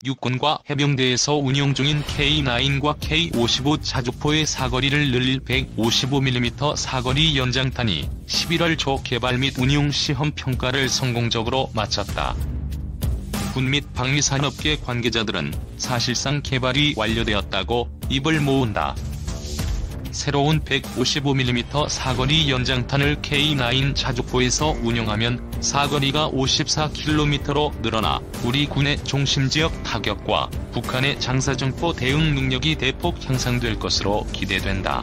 육군과 해병대에서 운용 중인 K9과 K55 자주포의 사거리를 늘릴 155mm 사거리 연장탄이 11월 초 개발 및 운용 시험 평가를 성공적으로 마쳤다. 군 및 방위산업계 관계자들은 사실상 개발이 완료되었다고 입을 모은다. 새로운 155mm 사거리 연장탄을 K9 자주포에서 운용하면 사거리가 54km로 늘어나 우리 군의 중심지역 타격과 북한의 장사정포 대응 능력이 대폭 향상될 것으로 기대된다.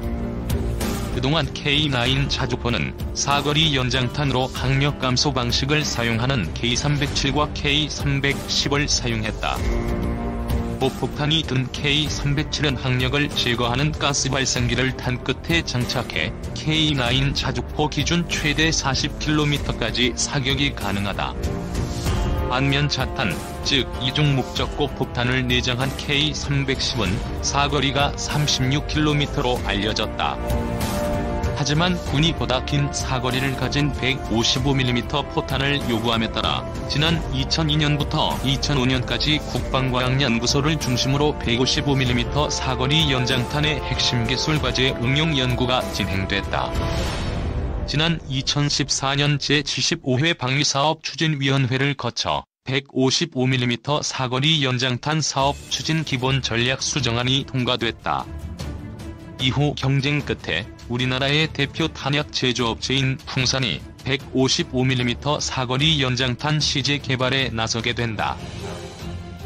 그동안 K9 자주포는 사거리 연장탄으로 항력 감소 방식을 사용하는 K307과 K310을 사용했다. 고폭탄이 든 K307은 항력을 제거하는 가스 발생기를 탄 끝에 장착해 K9 자주포 기준 최대 40km까지 사격이 가능하다. 반면 자탄, 즉 이중 목적고 폭탄을 내장한 K310은 사거리가 36km로 알려졌다. 하지만 군이 보다 긴 사거리를 가진 155mm 포탄을 요구함에 따라 지난 2002년부터 2005년까지 국방과학연구소를 중심으로 155mm 사거리 연장탄의 핵심 기술 과제 응용 연구가 진행됐다. 지난 2014년 제75회 방위사업추진위원회를 거쳐 155mm 사거리 연장탄 사업 추진 기본 전략 수정안이 통과됐다. 이후 경쟁 끝에 우리나라의 대표 탄약 제조업체인 풍산이 155mm 사거리 연장탄 시제 개발에 나서게 된다.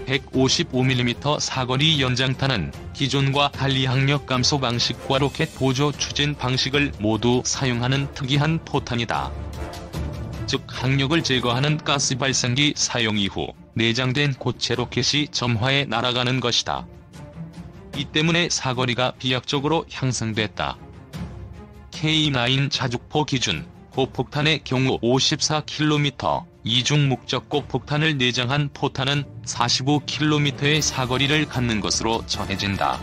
155mm 사거리 연장탄은 기존과 달리 항력 감소 방식과 로켓 보조 추진 방식을 모두 사용하는 특이한 포탄이다. 즉 항력을 제거하는 가스 발생기 사용 이후 내장된 고체 로켓이 점화해 날아가는 것이다. 이 때문에 사거리가 비약적으로 향상됐다. K9 자주포 기준 고폭탄의 경우 54km, 이중 목적고 폭탄을 내장한 포탄은 45km의 사거리를 갖는 것으로 전해진다.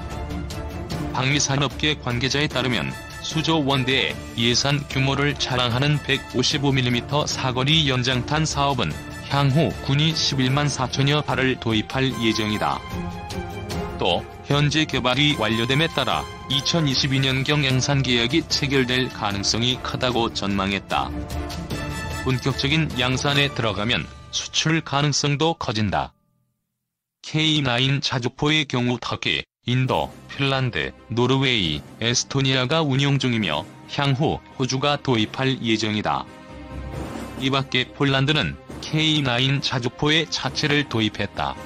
방위산업계 관계자에 따르면 수조 원대의 예산 규모를 자랑하는 155mm 사거리 연장탄 사업은 향후 군이 11만 4천여 발을 도입할 예정이다. 또 현재 개발이 완료됨에 따라 2022년경 양산 계약이 체결될 가능성이 크다고 전망했다. 본격적인 양산에 들어가면 수출 가능성도 커진다. K9 자주포의 경우 터키, 인도, 핀란드, 노르웨이, 에스토니아가 운용 중이며 향후 호주가 도입할 예정이다. 이 밖에 폴란드는 K9 자주포의 자체를 도입했다.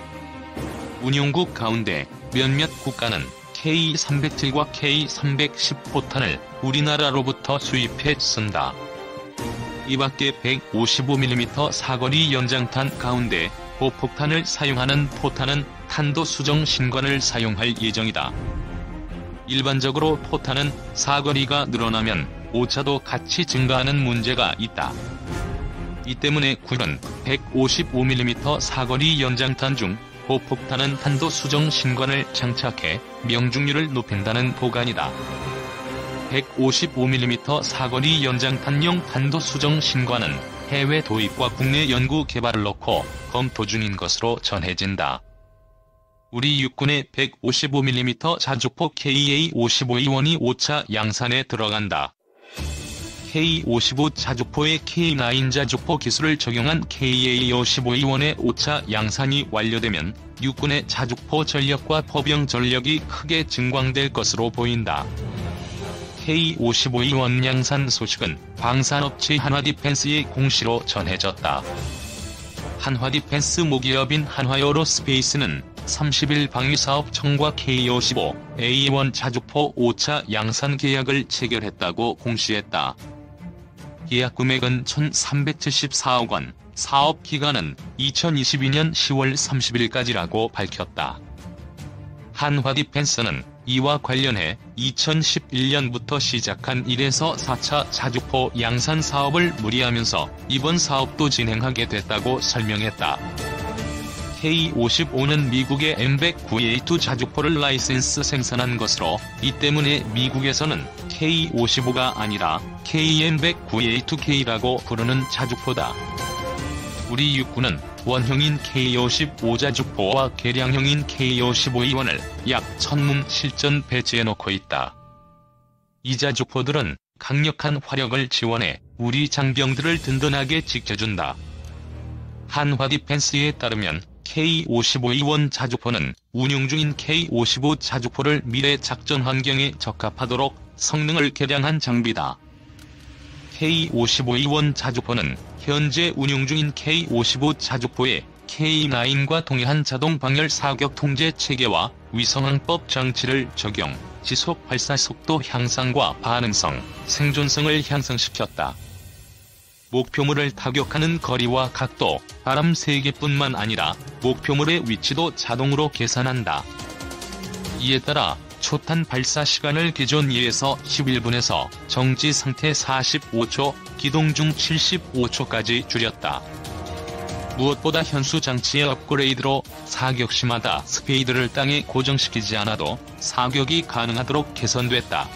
운용국 가운데 몇몇 국가는 K307과 K310 포탄을 우리나라로부터 수입해 쓴다. 이 밖에 155mm 사거리 연장탄 가운데 고폭탄을 사용하는 포탄은 탄도 수정 신관을 사용할 예정이다. 일반적으로 포탄은 사거리가 늘어나면 오차도 같이 증가하는 문제가 있다. 이 때문에 군은 155mm 사거리 연장탄 중 고폭탄은 탄도 수정 신관을 장착해 명중률을 높인다는 보관이다. 155mm 사거리 연장탄용 탄도 수정 신관은 해외 도입과 국내 연구 개발을 놓고 검토 중인 것으로 전해진다. 우리 육군의 155mm 자주포 KA-55E1이 5차 양산에 들어간다. K55 자주포의 K9 자주포 기술을 적용한 KA-55E1의 5차 양산이 완료되면 육군의 자주포 전력과 포병 전력이 크게 증강될 것으로 보인다. K55E1 양산 소식은 방산업체 한화디펜스의 공시로 전해졌다. 한화디펜스 모기업인 한화에어로스페이스는 30일 방위사업청과 K55A1 자주포 5차 양산 계약을 체결했다고 공시했다. 계약 금액은 1,374억 원, 사업 기간은 2022년 10월 30일까지라고 밝혔다. 한화디펜스는 이와 관련해 2011년부터 시작한 1에서 4차 자주포 양산 사업을 무리하면서 이번 사업도 진행하게 됐다고 설명했다. K55는 미국의 M109A2 자주포를 라이센스 생산한 것으로 이 때문에 미국에서는 K55가 아니라 KM109A2K라고 부르는 자주포다. 우리 육군은 원형인 K-55 자주포와 개량형인 K-55E1을 약 1000문 실전 배치해놓고 있다. 이 자주포들은 강력한 화력을 지원해 우리 장병들을 든든하게 지켜준다. 한화 디펜스에 따르면 K-55E1 자주포는 운용 중인 K-55 자주포를 미래 작전 환경에 적합하도록 성능을 개량한 장비다. K-55E1 자주포는 현재 운용 중인 K-55 자주포에 K9과 동일한 자동 방열 사격 통제 체계와 위성항법 장치를 적용, 지속 발사 속도 향상과 반응성, 생존성을 향상시켰다. 목표물을 타격하는 거리와 각도, 바람 세기뿐만 아니라 목표물의 위치도 자동으로 계산한다. 이에 따라 초탄 발사 시간을 기존 2에서 11분에서 정지 상태 45초, 기동 중 75초까지 줄였다. 무엇보다 현수 장치의 업그레이드로 사격 시마다 스피드를 땅에 고정시키지 않아도 사격이 가능하도록 개선됐다.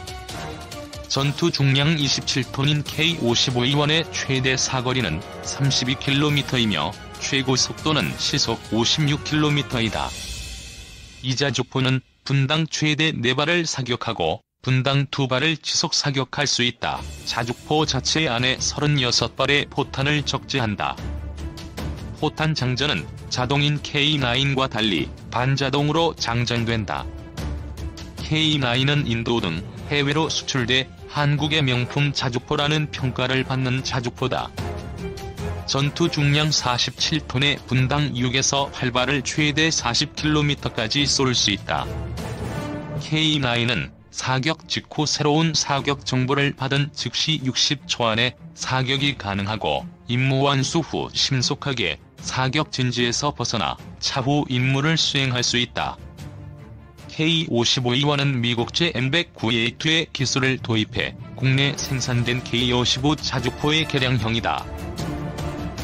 전투 중량 27톤인 K-55E1의 최대 사거리는 32km이며 최고 속도는 시속 56km이다. 이 자주포는 분당 최대 4발을 사격하고 분당 2발을 지속 사격할 수 있다. 자주포 자체 안에 36발의 포탄을 적재한다. 포탄 장전은 자동인 K9과 달리 반자동으로 장전된다. K9은 인도 등 해외로 수출돼 한국의 명품 자주포라는 평가를 받는 자주포다. 전투 중량 47톤의 분당 6에서 8발을 최대 40km까지 쏠 수 있다. K9은 사격 직후 새로운 사격 정보를 받은 즉시 60초 안에 사격이 가능하고 임무 완수 후 신속하게 사격 진지에서 벗어나 차후 임무를 수행할 수 있다. K-55E1은 미국제 M109A2의 기술을 도입해 국내 생산된 K-55 자주포의 개량형이다.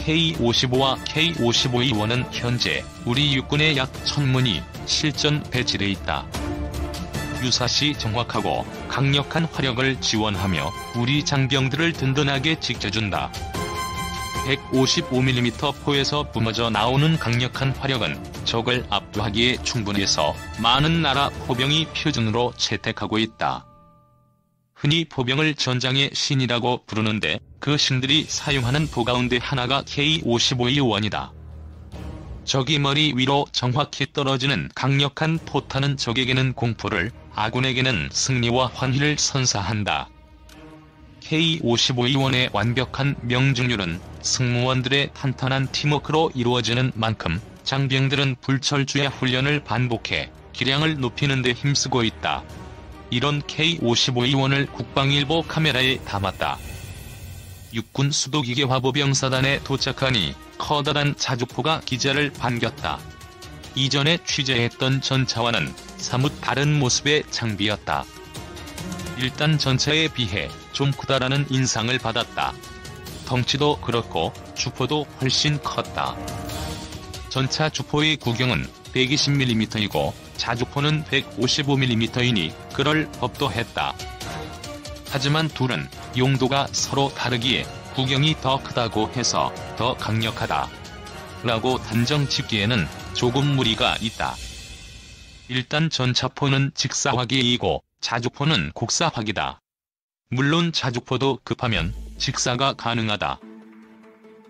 K-55와 K-55E1은 현재 우리 육군에 약 1000문이 실전 배치돼 있다. 유사시 정확하고 강력한 화력을 지원하며 우리 장병들을 든든하게 지켜준다. 155mm 포에서 뿜어져 나오는 강력한 화력은 적을 압도하기에 충분해서 많은 나라 포병이 표준으로 채택하고 있다. 흔히 포병을 전장의 신이라고 부르는데 그 신들이 사용하는 포 가운데 하나가 K-55E1이다. 적이 머리 위로 정확히 떨어지는 강력한 포탄은 적에게는 공포를, 아군에게는 승리와 환희를 선사한다. K-55E1의 완벽한 명중률은 승무원들의 탄탄한 팀워크로 이루어지는 만큼 장병들은 불철주야 훈련을 반복해 기량을 높이는 데 힘쓰고 있다. 이런 K-55E1을 국방일보 카메라에 담았다. 육군 수도기계 화보병사단에 도착하니 커다란 자주포가 기자를 반겼다. 이전에 취재했던 전차와는 사뭇 다른 모습의 장비였다. 일단 전차에 비해 좀 크다라는 인상을 받았다. 덩치도 그렇고 주포도 훨씬 컸다. 전차 주포의 구경은 120mm이고 자주포는 155mm이니 그럴 법도 했다. 하지만 둘은 용도가 서로 다르기에 구경이 더 크다고 해서 더 강력하다 라고 단정 짓기에는 조금 무리가 있다. 일단 전차포는 직사화기이고 자주포는 곡사화기다. 물론 자주포도 급하면 직사가 가능하다.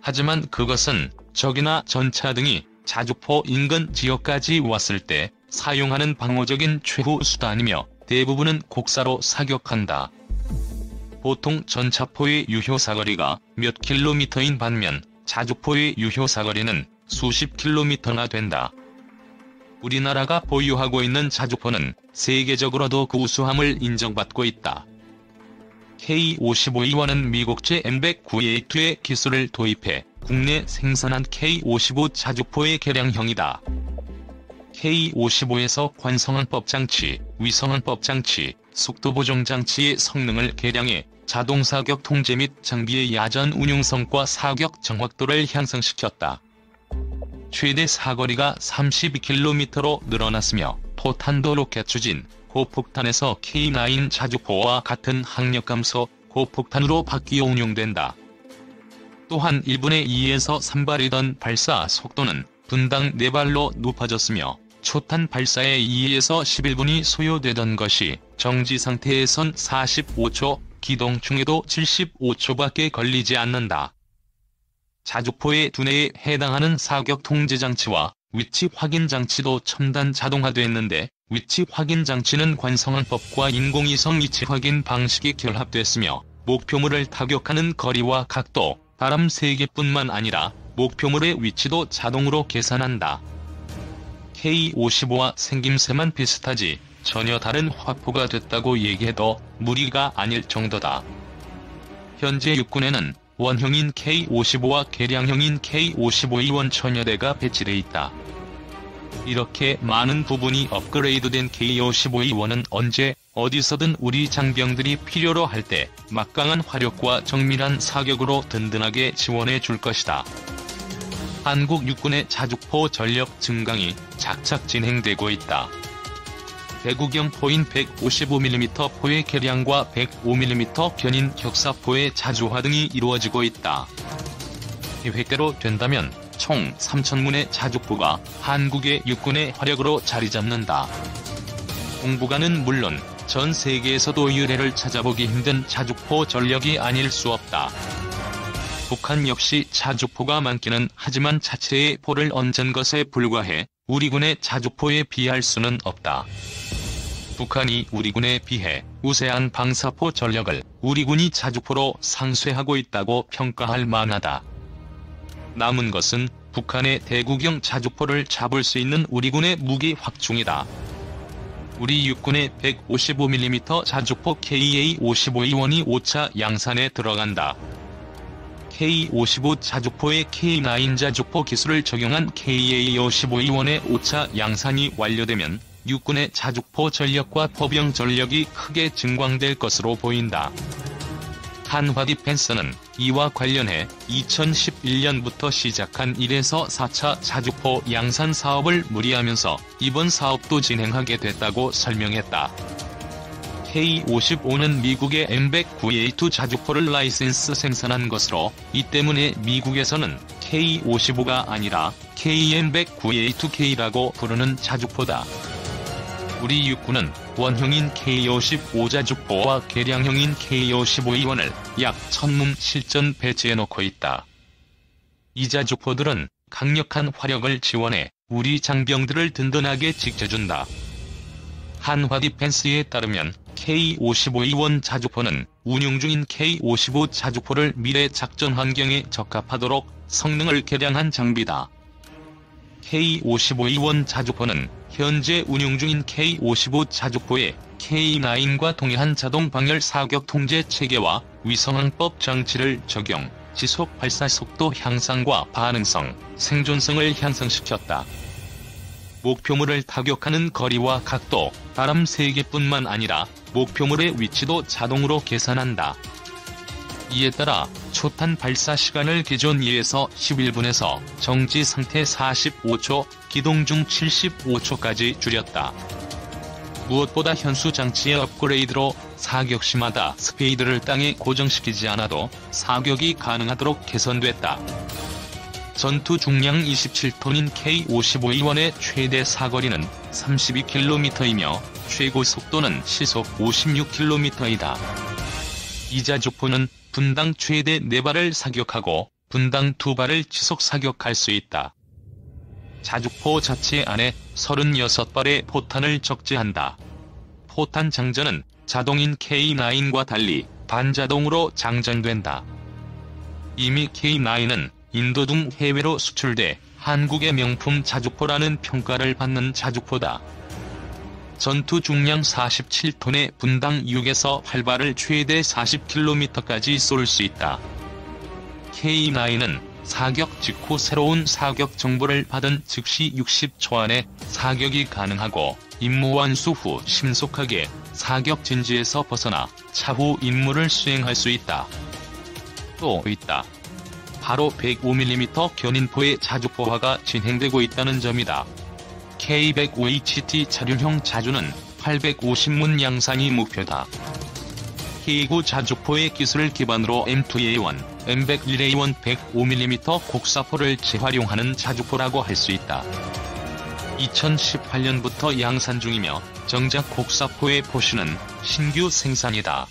하지만 그것은 적이나 전차 등이 자주포 인근 지역까지 왔을 때 사용하는 방어적인 최후 수단이며 대부분은 곡사로 사격한다. 보통 전차포의 유효사거리가 몇 킬로미터인 반면 자주포의 유효사거리는 수십 킬로미터나 된다. 우리나라가 보유하고 있는 자주포는 세계적으로도 그 우수함을 인정받고 있다. K-55E1은 미국제 M109A2의 기술을 도입해 국내 생산한 K-55 자주포의 개량형이다. K-55에서 관성항법 장치, 위성항법 장치, 속도보정 장치의 성능을 개량해 자동사격 통제 및 장비의 야전 운용성과 사격 정확도를 향상시켰다. 최대 사거리가 32km로 늘어났으며 포탄도 로켓 추진, 고폭탄에서 K9 자주포와 같은 항력 감소, 고폭탄으로 바뀌어 운용된다. 또한 1분에 2에서 3발이던 발사 속도는 분당 4발로 높아졌으며 초탄 발사에 2에서 11분이 소요되던 것이 정지 상태에선 45초, 기동 중에도 75초밖에 걸리지 않는다. 자주포의 두뇌에 해당하는 사격 통제 장치와 위치 확인 장치도 첨단 자동화됐는데, 위치 확인 장치는 관성항법과 인공위성 위치 확인 방식이 결합됐으며 목표물을 타격하는 거리와 각도, 바람 세기뿐만 아니라 목표물의 위치도 자동으로 계산한다. K-55와 생김새만 비슷하지 전혀 다른 화포가 됐다고 얘기해도 무리가 아닐 정도다. 현재 육군에는 원형인 K-55와 개량형인 K-55E1 천여 대가 배치돼 있다. 이렇게 많은 부분이 업그레이드된 K-55E1은 언제 어디서든 우리 장병들이 필요로 할 때 막강한 화력과 정밀한 사격으로 든든하게 지원해 줄 것이다. 한국 육군의 자주포 전력 증강이 착착 진행되고 있다. 대구경 포인 155mm 포의 개량과 105mm 견인 격사포의 자주화 등이 이루어지고 있다. 계획대로 된다면 총 3,000문의 자주포가 한국의 육군의 화력으로 자리잡는다. 공부가는 물론 전 세계에서도 유례를 찾아보기 힘든 자주포 전력이 아닐 수 없다. 북한 역시 자주포가 많기는 하지만 자체의 포를 얹은 것에 불과해 우리 군의 자주포에 비할 수는 없다. 북한이 우리 군에 비해 우세한 방사포 전력을 우리 군이 자주포로 상쇄하고 있다고 평가할 만하다. 남은 것은 북한의 대구경 자주포를 잡을 수 있는 우리 군의 무기 확충이다. 우리 육군의 155mm 자주포 KA-55E1이 5차 양산에 들어간다. K-55 자주포의 K9 자주포 기술을 적용한 KA-55E1의 5차 양산이 완료되면 육군의 자주포 전력과 포병 전력이 크게 증강될 것으로 보인다. 한화디펜스는 이와 관련해 2011년부터 시작한 1에서 4차 자주포 양산 사업을 무리하면서 이번 사업도 진행하게 됐다고 설명했다. K-55는 미국의 M109A2 자주포를 라이센스 생산한 것으로, 이 때문에 미국에서는 K-55가 아니라 KM109A2K라고 부르는 자주포다. 우리 육군은 원형인 K-55 자주포와 개량형인 K-55E1을 약 1,000문 실전 배치해놓고 있다. 이 자주포들은 강력한 화력을 지원해 우리 장병들을 든든하게 지켜준다. 한화디펜스에 따르면 K-55E1 자주포는 운용 중인 K-55 자주포를 미래 작전 환경에 적합하도록 성능을 개량한 장비다. K-55E1 자주포는 현재 운용 중인 K-55 자주포의 K9과 동일한 자동 방열 사격 통제 체계와 위성항법 장치를 적용, 지속 발사 속도 향상과 반응성, 생존성을 향상시켰다. 목표물을 타격하는 거리와 각도, 바람 세기뿐만 아니라 목표물의 위치도 자동으로 계산한다. 이에 따라 초탄 발사 시간을 기존 2에서 11분에서 정지 상태 45초, 기동 중 75초까지 줄였다. 무엇보다 현수 장치의 업그레이드로 사격 시마다 스피드를 땅에 고정시키지 않아도 사격이 가능하도록 개선됐다. 전투 중량 27톤인 K-55E1의 최대 사거리는 32km이며 최고 속도는 시속 56km이다. 이 자주포는 분당 최대 4발을 사격하고 분당 2발을 지속 사격할 수 있다. 자주포 자체 안에 36발의 포탄을 적재한다. 포탄 장전은 자동인 K9과 달리 반자동으로 장전된다. 이미 K9은 인도 등 해외로 수출돼 한국의 명품 자주포라는 평가를 받는 자주포다. 전투 중량 47톤의 분당 6에서 8발을 최대 40km까지 쏠 수 있다. K9은 사격 직후 새로운 사격 정보를 받은 즉시 60초 안에 사격이 가능하고 임무 완수 후 신속하게 사격 진지에서 벗어나 차후 임무를 수행할 수 있다. 또 있다. 바로 105mm 견인포의 자주포화가 진행되고 있다는 점이다. K105HT 차륜형 자주는 850문 양산이 목표다. K9 자주포의 기술을 기반으로 M2A1 M101A1 105mm 곡사포를 재활용하는 자주포라고 할 수 있다. 2018년부터 양산 중이며 정작 곡사포의 포슈는 신규 생산이다.